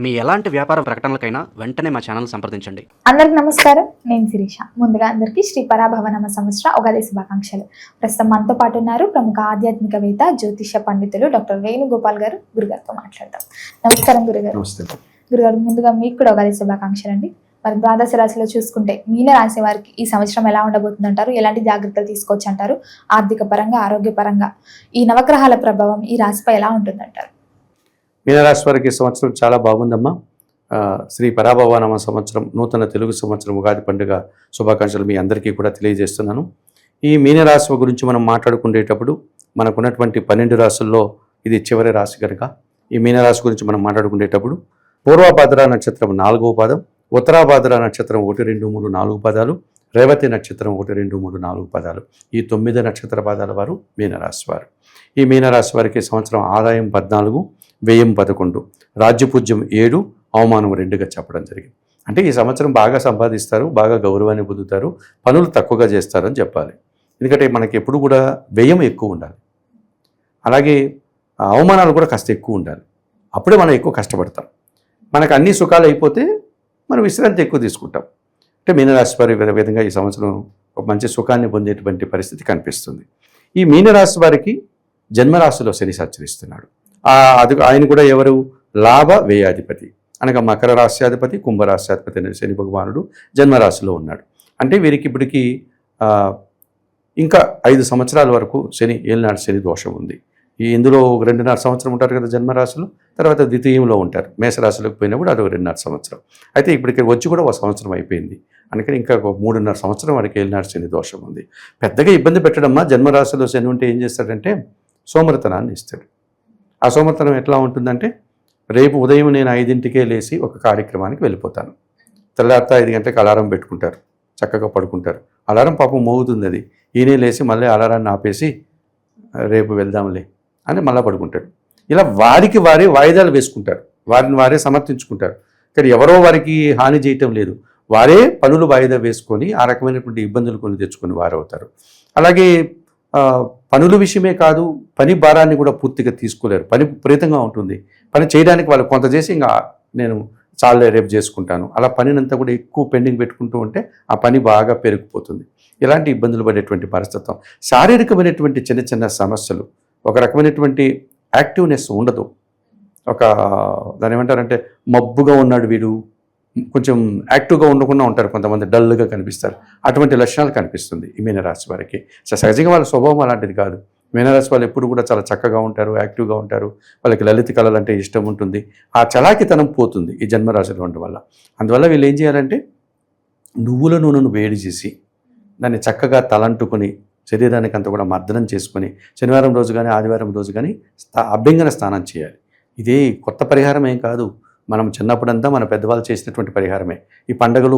మీ ఎలాంటి వ్యాపార ప్రకటనలకైనా వెంటనే మా ఛానల్ సంప్రదించండి. అందరికి నమస్కారం, నేను శిరీష. ముందుగా అందరికీ శ్రీ పరాభవనామ సంవత్సర ఉగాది శుభాకాంక్షలు. ప్రస్తుతం మనతో పాటు ఉన్నారు ప్రముఖ ఆధ్యాత్మికవేత్త, జ్యోతిష పండితులు డాక్టర్ వేణుగోపాల్ గారు. గురుగారితో మాట్లాడతాం. నమస్కారం గురుగారు. గురుగారు, ముందుగా మీకు కూడా ఉగాది శుభాకాంక్షలు అండి. మరి ద్వాదశ రాశిలో చూసుకుంటే మీన రాశి వారికి ఈ సంవత్సరం ఎలా ఉండబోతుంది అంటారు? ఎలాంటి జాగ్రత్తలు తీసుకోవచ్చు అంటారు? ఆర్థిక పరంగా, ఆరోగ్యపరంగా ఈ నవగ్రహాల ప్రభావం ఈ రాశిపై ఎలా ఉంటుందంటారు? మీనరాశి వారికి సంవత్సరం చాలా బాగుందమ్మా. శ్రీ పరాభవనామ సంవత్సరం, నూతన తెలుగు సంవత్సరం ఉగాది పండుగ శుభాకాంక్షలు మీ అందరికీ కూడా తెలియజేస్తున్నాను. ఈ మీనరాశి గురించి మనం మాట్లాడుకునేటప్పుడు మనకున్నటువంటి 12 రాశుల్లో ఇది చివరి రాశి కనుక ఈ మీనరాశి గురించి మనం మాట్లాడుకునేటప్పుడు పూర్వభాద్ర నక్షత్రం 4వ పాదం, ఉత్తరాభాద్ర నక్షత్రం 1, 2, 3, 4 పాదాలు, రేవతి నక్షత్రం 1, 2, 3, 4 పాదాలు, ఈ 9 నక్షత్ర పాదాల వారు మీనరాశి వారు. ఈ మీనరాశి వారికి సంవత్సరం ఆదాయం 14, వ్యయం 11, రాజ్యపూజ్యం 7, అవమానం 2గా చెప్పడం జరిగింది. అంటే ఈ సంవత్సరం బాగా సంపాదిస్తారు, బాగా గౌరవాన్ని పొందుతారు, పనులు తక్కువగా చేస్తారని చెప్పాలి. ఎందుకంటే మనకి ఎప్పుడు కూడా వ్యయం ఎక్కువ ఉండాలి, అలాగే అవమానాలు కూడా కాస్త ఎక్కువ ఉండాలి. అప్పుడే మనం ఎక్కువ కష్టపడతాం. మనకు అన్ని సుఖాలు అయిపోతే మనం విశ్రాంతి ఎక్కువ తీసుకుంటాం. అంటే మీనరాశి వారి విధంగా ఈ సంవత్సరం ఒక మంచి సుఖాన్ని పొందేటువంటి పరిస్థితి కనిపిస్తుంది. ఈ మీనరాశి వారికి జన్మరాశిలో శని సంచరిస్తున్నాడు. అది ఆయన కూడా ఎవరు? లాభ వ్యయాధిపతి అనగా మకర రాశ్యాధిపతి, కుంభరాశ్యాధిపతి అనే శని భగవానుడు జన్మరాశిలో ఉన్నాడు. అంటే వీరికి ఇప్పటికీ ఇంకా 5 సంవత్సరాల వరకు శని ఏలినాడు శని దోషం ఉంది. ఇందులో 2.5 సంవత్సరం ఉంటారు కదా జన్మరాశులు, తర్వాత ద్వితీయంలో ఉంటారు. మేషరాశిలోకి పోయినప్పుడు అది 2.5 సంవత్సరం. అయితే ఇప్పటికి వచ్చి కూడా 1 సంవత్సరం అయిపోయింది. అందుకని ఇంకా 3.5 సంవత్సరం వారికి ఏలినాడు శని దోషం ఉంది. పెద్దగా ఇబ్బంది పెట్టడమ్మా. జన్మరాశిలో శని ఉంటే ఏం చేస్తాడంటే సోమరితనాన్ని ఇస్తాడు. ఆ సోమరితనం ఎట్లా ఉంటుందంటే, రేపు ఉదయం నేను 5ంటికే లేచి ఒక కార్యక్రమానికి వెళ్ళిపోతాను. తెల్లారితే 5 గంటలకు అలారం పెట్టుకుంటారు, చక్కగా పడుకుంటారు. అలారం పాపం మోగుతుంది, అది ఈయనే లేచి మళ్ళీ అలారాన్ని ఆపేసి రేపు వెళ్దాంలే అని మళ్ళీ పడుకుంటాడు. ఇలా వారికి వారే వాయిదాలు వేసుకుంటారు, వారిని వారే సమర్థించుకుంటారు. కానీ ఎవరో వారికి హాని చేయటం లేదు, వారే పనులు వాయిదా వేసుకొని ఆ రకమైనటువంటి ఇబ్బందులు కొని తెచ్చుకొని వారు అవుతారు. అలాగే పనుల విషయమే కాదు, పని భారాన్ని కూడా పూర్తిగా తీసుకోలేరు. పని విపరీతంగా ఉంటుంది. పని చేయడానికి వాళ్ళు కొంత చేసి ఇంకా నేను చాలే రేపు చేసుకుంటాను, అలా పనినంతా కూడా ఎక్కువ పెండింగ్ పెట్టుకుంటూ ఉంటే ఆ పని బాగా పెరిగిపోతుంది. ఇలాంటి ఇబ్బందులు పడేటువంటి పరిస్థితి, శారీరకమైనటువంటి చిన్న చిన్న సమస్యలు, ఒక రకమైనటువంటి యాక్టివ్నెస్ ఉండదు. దాని ఏమంటారంటే మబ్బుగా ఉన్నాడు వీడు, కొంచెం యాక్టివ్గా ఉండకుండా ఉంటారు, కొంతమంది డల్గా కనిపిస్తారు. అటువంటి లక్షణాలు కనిపిస్తుంది ఈ మీనరాశి వారికి. సహజంగా వాళ్ళ స్వభావం అలాంటిది కాదు. మీనరాశి వాళ్ళు ఎప్పుడు కూడా చాలా చక్కగా ఉంటారు, యాక్టివ్గా ఉంటారు. వాళ్ళకి లలిత కళలు అంటే ఇష్టం ఉంటుంది. ఆ చలాకితనం పోతుంది ఈ జన్మరాశిలో ఉండడం వల్ల. అందువల్ల వీళ్ళు ఏం చేయాలంటే నువ్వుల నూనెను వేడి చేసి దాన్ని చక్కగా తలంటుకొని శరీరానికి అంతా కూడా మర్దనం చేసుకొని శనివారం రోజు కానీ ఆదివారం రోజు కానీ అభ్యంగన స్నానం చేయాలి. ఇదే కొత్త పరిహారం ఏం కాదు. మనం చిన్నప్పుడంతా మన పెద్దవాళ్ళు చేసినటువంటి పరిహారమే. ఈ పండగలు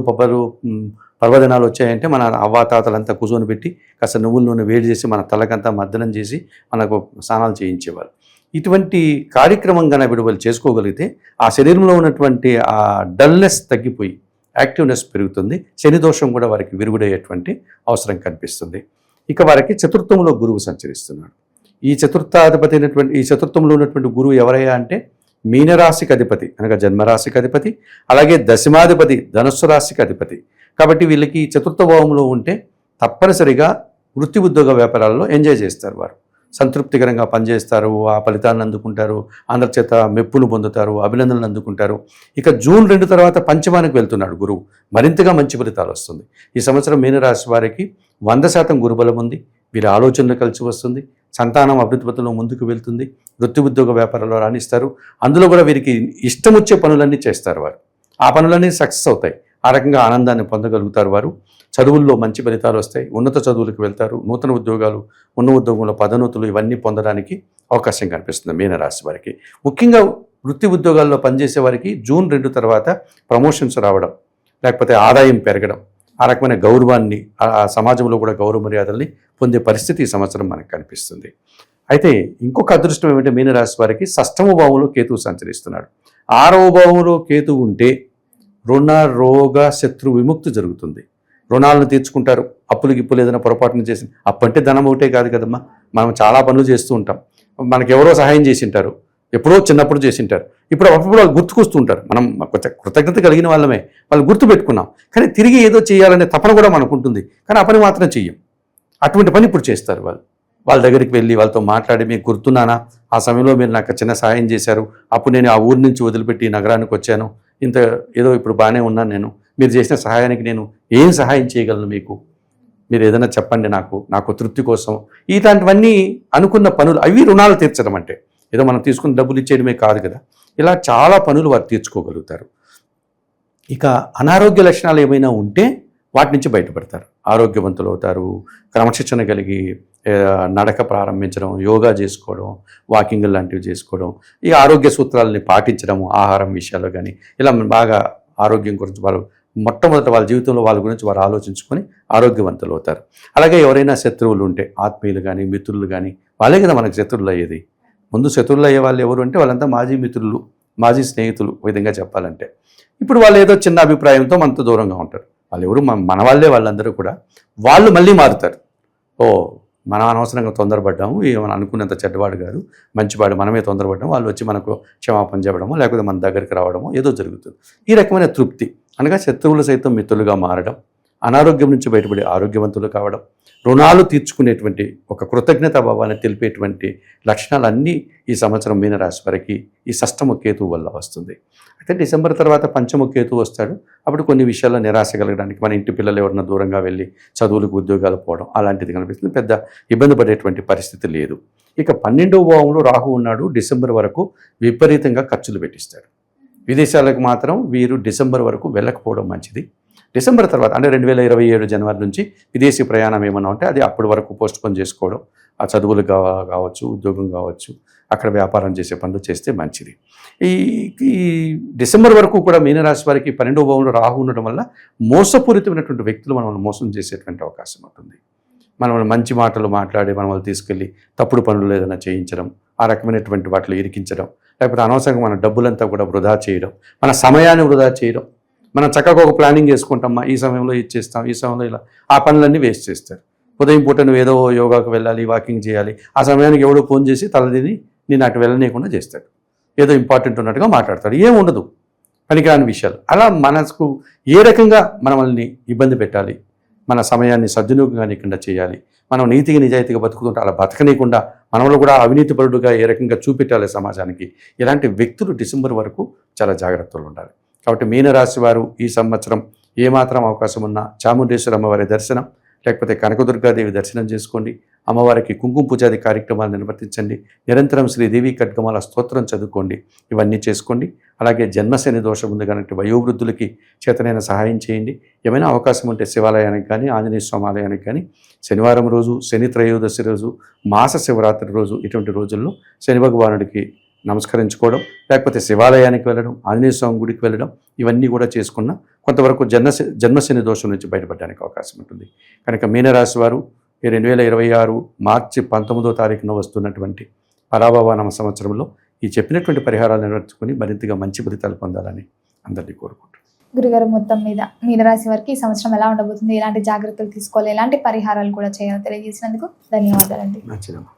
పర్వదినాలు వచ్చాయంటే మన అవ్వాతాతలంతా కూర్చొని పెట్టి కాస్త నువ్వుల నూనె వేడి చేసి మన తలకంతా మర్దనం చేసి మనకు స్నానాలు చేయించేవారు. ఇటువంటి కార్యక్రమం కన్నా విడుదల చేసుకోగలిగితే ఆ శరీరంలో ఉన్నటువంటి ఆ డల్నెస్ తగ్గిపోయి యాక్టివ్నెస్ పెరుగుతుంది. శని దోషం కూడా వారికి విరుగుడయ్యేటువంటి అవసరం కనిపిస్తుంది. ఇక వారికి చతుర్థంలో గురువు సంచరిస్తున్నాడు. ఈ చతుర్థంలో ఉన్నటువంటి గురువు ఎవరయ్యా అంటే మీనరాశికి అధిపతి అనగా జన్మరాశికి అధిపతి, అలాగే దశమాధిపతి ధనుస్సు రాశికి అధిపతి. కాబట్టి వీళ్ళకి చతుర్థ భావంలో ఉంటే తప్పనిసరిగా వృత్తి ఉద్యోగ వ్యాపారాల్లో ఎంజాయ్ చేస్తారు. వారు సంతృప్తికరంగా పనిచేస్తారు, ఆ ఫలితాన్ని అందుకుంటారు, అందరి చేత మెప్పులు పొందుతారు, అభినందనలు అందుకుంటారు. ఇక జూన్ 2 తర్వాత పంచమానికి వెళ్తున్నాడు గురువు, మరింతగా మంచి ఫలితాలు వస్తుంది. ఈ సంవత్సరం మీనరాశి వారికి 100% గురుబలం ఉంది. వీరి ఆలోచనలు కలిసి వస్తుంది, సంతానం అభివృద్ధిలో ముందుకు వెళ్తుంది, వృత్తి ఉద్యోగ వ్యాపారంలో రాణిస్తారు. అందులో కూడా వీరికి ఇష్టం వచ్చే పనులన్నీ చేస్తారు వారు. ఆ పనులన్నీ సక్సెస్ అవుతాయి. ఆ రకంగా ఆనందాన్ని పొందగలుగుతారు వారు. చదువుల్లో మంచి ఫలితాలు వస్తాయి, ఉన్నత చదువులకు వెళ్తారు, నూతన ఉద్యోగాలు, ఉన్న ఉద్యోగంలో పదోన్నతులు ఇవన్నీ పొందడానికి అవకాశం కనిపిస్తుంది మీనరాశి వారికి. ముఖ్యంగా వృత్తి ఉద్యోగాల్లో పనిచేసే వారికి జూన్ 2 తర్వాత ప్రమోషన్స్ రావడం, లేకపోతే ఆదాయం పెరగడం, ఆ రకమైన గౌరవాన్ని, ఆ సమాజంలో కూడా గౌరవ మర్యాదల్ని పొందే పరిస్థితి ఈ సంవత్సరం మనకు కనిపిస్తుంది. అయితే ఇంకొక అదృష్టం ఏమంటే మీనరాశి వారికి 6వ భావంలో కేతువు సంచరిస్తున్నాడు. 6వ భావంలో కేతువు ఉంటే రుణ రోగ శత్రు విముక్తి జరుగుతుంది. రుణాలను తీర్చుకుంటారు. అప్పులు గిప్పులు ఏదైనా పొరపాటున చేసి, అప్పు అంటే ధనం ఒకటే కాదు కదమ్మా, మనం చాలా పనులు చేస్తూ ఉంటాం. మనకెవరో సహాయం చేసింటారు, ఎప్పుడో చిన్నప్పుడు చేసింటారు. ఇప్పుడు అప్పుడు వాళ్ళు గుర్తుకొస్తుంటారు. మనం కృతజ్ఞత కలిగిన వాళ్ళమే, వాళ్ళు గుర్తు పెట్టుకున్నాం. కానీ తిరిగి ఏదో చేయాలనే తపన కూడా మనకు ఉంటుంది, కానీ ఆ పని మాత్రం చెయ్యం. అటువంటి పని ఇప్పుడు చేస్తారు వాళ్ళు. వాళ్ళ దగ్గరికి వెళ్ళి వాళ్ళతో మాట్లాడి, మీకు గుర్తున్నానా, ఆ సమయంలో మీరు నాకు చిన్న సహాయం చేశారు, అప్పుడు నేను ఆ ఊరి నుంచి వదిలిపెట్టి నగరానికి వచ్చాను, ఇంత ఏదో ఇప్పుడు బాగానే ఉన్నాను, నేను మీరు చేసిన సహాయానికి నేను ఏం సహాయం చేయగలను మీకు, మీరు ఏదైనా చెప్పండి నాకు తృప్తి కోసం. ఇలాంటివన్నీ అనుకున్న పనులు, అవి రుణాలు తీర్చడం అంటే ఏదో మనం తీసుకున్న డబ్బులు ఇచ్చేయడమే కాదు కదా. ఇలా చాలా పనులు వారు తీర్చుకోగలుగుతారు. ఇక అనారోగ్య లక్షణాలు ఏమైనా ఉంటే వాటి నుంచి బయటపడతారు, ఆరోగ్యవంతులు అవుతారు. క్రమశిక్షణ కలిగి నడక ప్రారంభించడం, యోగా చేసుకోవడం, వాకింగ్ లాంటివి చేసుకోవడం, ఈ ఆరోగ్య సూత్రాలని పాటించడం, ఆహారం విషయాల్లో కానీ ఇలా బాగా ఆరోగ్యం గురించి వారు మొట్టమొదట వాళ్ళ జీవితంలో వాళ్ళ గురించి వారు ఆలోచించుకొని ఆరోగ్యవంతులు అవుతారు. అలాగే ఎవరైనా శత్రువులు ఉంటే, ఆత్మీయులు కానీ మిత్రులు కానీ, వాళ్ళే కదా మనకు శత్రువులు అయ్యేది. ముందు శత్రువులు అయ్యే వాళ్ళు ఎవరు అంటే వాళ్ళంతా మాజీ మిత్రులు, మాజీ స్నేహితులు, ఈ విధంగా చెప్పాలంటే. ఇప్పుడు వాళ్ళు ఏదో చిన్న అభిప్రాయంతో మనతో దూరంగా ఉంటారు. వాళ్ళు ఎవరు, మన వాళ్ళే వాళ్ళందరూ కూడా. వాళ్ళు మళ్ళీ మారుతారు. మనం అనవసరంగా తొందరపడ్డాము, ఏమైనా అనుకున్నంత చెడ్డవాడు కాదు, మంచివాడు, మనమే తొందరపడ్డాము, వాళ్ళు వచ్చి మనకు క్షమాపణ చెప్పడమో లేకపోతే మన దగ్గరికి రావడమో ఏదో జరుగుతుంది. ఈ రకమైన తృప్తి, అనగా శత్రువులు సైతం మిత్రులుగా మారడం, అనారోగ్యం నుంచి బయటపడి ఆరోగ్యవంతులు కావడం, రుణాలు తీర్చుకునేటువంటి ఒక కృతజ్ఞతా భావాన్ని తెలిపేటువంటి లక్షణాలన్నీ ఈ సంవత్సరం మీనరాశి వారికి ఈ షష్టమ కేతువు వల్ల వస్తుంది. అయితే డిసెంబర్ తర్వాత పంచమ కేతువు వస్తాడు. అప్పుడు కొన్ని విషయాల్లో నిరాశ కలగడానికి, మన ఇంటి పిల్లలు ఎవరైనా దూరంగా వెళ్ళి చదువులకు ఉద్యోగాలు పోవడం అలాంటిది కనిపిస్తుంది. పెద్ద ఇబ్బంది పడేటువంటి పరిస్థితి లేదు. ఇక 12వ భావంలో రాహు ఉన్నాడు. డిసెంబర్ వరకు విపరీతంగా ఖర్చులు పెట్టిస్తాడు. విదేశాలకు మాత్రం వీరు డిసెంబర్ వరకు వెళ్ళకపోవడం మంచిది. డిసెంబర్ తర్వాత అంటే 2027 జనవరి నుంచి విదేశీ ప్రయాణం ఏమన్నా ఉంటే అది అప్పటి వరకు పోస్ట్పోన్ చేసుకోవడం, ఆ చదువులు కావచ్చు, ఉద్యోగం కావచ్చు, అక్కడ వ్యాపారం చేసే పనులు చేస్తే మంచిది. ఈ డిసెంబర్ వరకు కూడా మీనరాశి వారికి 12వ భావంలో రాహు ఉండడం వల్ల మోసపూరితమైనటువంటి వ్యక్తులు మనల్ని మోసం చేసేటువంటి అవకాశం ఉంటుంది. మనల్ని మంచి మాటలు మాట్లాడి మనల్ని తీసుకెళ్ళి తప్పుడు పనులు ఏదైనా చేయించడం, ఆ రకమైనటువంటి వాటిలో ఇరికించడం, లేకపోతే అనవసరంగా మన డబ్బులంతా కూడా వృధా చేయడం, మన సమయాన్ని వృధా చేయడం. మనం చక్కగా ఒక ప్లానింగ్ చేసుకుంటామా, ఈ సమయంలో ఇది చేస్తాం, ఈ సమయంలో ఇలా, ఆ పనులన్నీ వేస్ట్ చేస్తారు. ఉదయం పూట నువ్వు ఏదో యోగాకు వెళ్ళాలి, వాకింగ్ చేయాలి, ఆ సమయానికి ఎవడో ఫోన్ చేసి తలదిని నేను అటు వెళ్ళనీయకుండా చేస్తాడు, ఏదో ఇంపార్టెంట్ ఉన్నట్టుగా మాట్లాడతాడు, ఏం ఉండదు, పనికిరాని విషయాలు. అలా మనకు ఏ రకంగా మనల్ని ఇబ్బంది పెట్టాలి, మన సమయాన్ని సద్వినియోగం కానికుండా చేయాలి, మనం నీతిగా నిజాయితీగా బతుకుతుంటే అలా బతకనీయకుండా మనలో కూడా అవినీతిపరుడుగా ఏ రకంగా చూపెట్టాలి సమాజానికి, ఇలాంటి వ్యక్తులు డిసెంబర్ వరకు చాలా జాగ్రత్తలు ఉండాలి. కాబట్టి మీనరాశి వారు ఈ సంవత్సరం ఏమాత్రం అవకాశం ఉన్నా చాముండేశ్వరి అమ్మవారి దర్శనం లేకపోతే కనకదుర్గాదేవి దర్శనం చేసుకోండి. అమ్మవారికి కుంకుమ పూజాది కార్యక్రమాలు నిర్వర్తించండి. నిరంతరం శ్రీదేవి ఖడ్గమాల స్తోత్రం చదువుకోండి. ఇవన్నీ చేసుకోండి. అలాగే జన్మశని దోషం ఉంది కాబట్టి వయోవృద్ధులకి చేతనైన సహాయం చేయండి. ఏమైనా అవకాశం ఉంటే శివాలయానికి కానీ ఆంజనేయ స్వామి ఆలయానికి కానీ శనివారం రోజు, శని త్రయోదశి రోజు, మాస శివరాత్రి రోజు, ఇటువంటి రోజుల్లో శని భగవానుడికి నమస్కరించుకోవడం, లేకపోతే శివాలయానికి వెళ్ళడం, ఆంజనేయ స్వామి గుడికి వెళ్ళడం, ఇవన్నీ కూడా చేసుకున్న కొంతవరకు జన్మశని దోషం నుంచి బయటపడడానికి అవకాశం ఉంటుంది. కనుక మీనరాశి వారు ఈ 2026 మార్చి 19వ తారీఖున వస్తున్నటువంటి పరాభవ సంవత్సరంలో ఈ చెప్పినటువంటి పరిహారాలు నెరవేర్చుకొని మరింతగా మంచి ఫలితాలు పొందాలని అందరినీ కోరుకుంటున్నాను. గురుగారు, మొత్తం మీద మీనరాశి వారికి ఈ సంవత్సరం ఎలా ఉండబోతుంది, ఎలాంటి జాగ్రత్తలు తీసుకోవాలి, ఎలాంటి పరిహారాలు కూడా చేయాలో తెలియజేసినందుకు ధన్యవాదాలండి. మంచిదమ్మా.